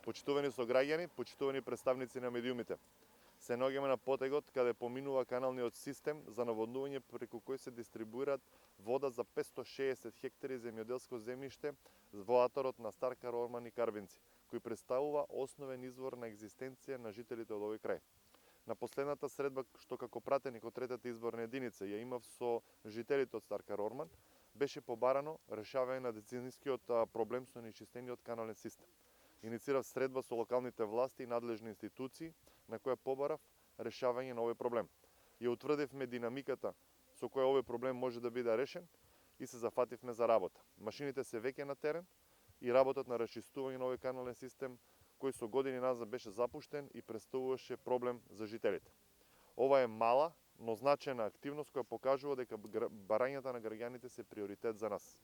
Почитувани сограѓани, почитувани представници на медиумите. Се наоѓаме на потегот каде поминува каналниот систем за наводнување преку кој се дистрибуираат вода за 560 хектари земјоделско земјиште во аторот на Стар Карорман и Карбинци, кој представува основен извор на екзистенција на жителите од овој крај. На последната средба, што како пратеник од третата изборна единица ја имав со жителите од Стар Карорман, беше побарано решавање на деценискиот проблем со нечистениот канален систем. Иницирав средба со локалните власти и надлежни институции, на која побарав решавање на овој проблем. Ја утврдивме динамиката со која овој проблем може да биде решен и се зафативме за работа. Машините се веќе на терен и работат на расчистување на овој канален систем, кој со години назад беше запуштен и представуваше проблем за жителите. Ова е мала, но значајна активност која покажува дека барањата на граѓаните се приоритет за нас.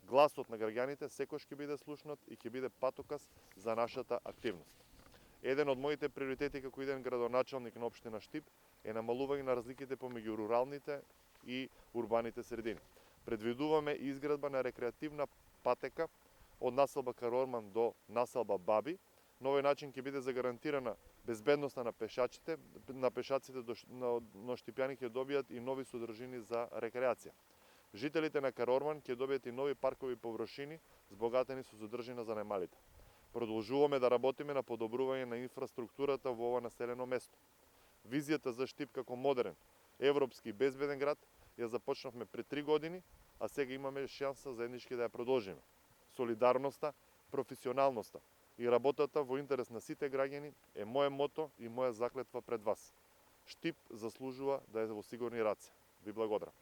Гласот на граѓаните секојаш ќе биде слушнат и ќе биде патоказ за нашата активност. Еден од моите приоритети како иден градоначалник на општина Штип е намалување на разликите помеѓу руралните и урбаните средини. Предвидуваме изградба на рекреативна патека од населба Карорман до населба Баби. На овој начин ќе биде загарантирана безбедноста на пешаците но штипјани ќе добијат и нови содржини за рекреација. Жителите на Карорман ќе добијат и нови паркови површини збогатени со содржина за најмалите. Продолжуваме да работиме на подобрување на инфраструктурата во ова населено место. Визијата за Штип како модерен, европски и безбеден град ја започнавме пред 3 години, а сега имаме шанса заеднички да ја продолжиме. Солидарноста, професионалноста и работата во интерес на сите граѓани е моје мото и моја заклетва пред вас. Штип заслужува да е во сигурни раце. Ви благодарам.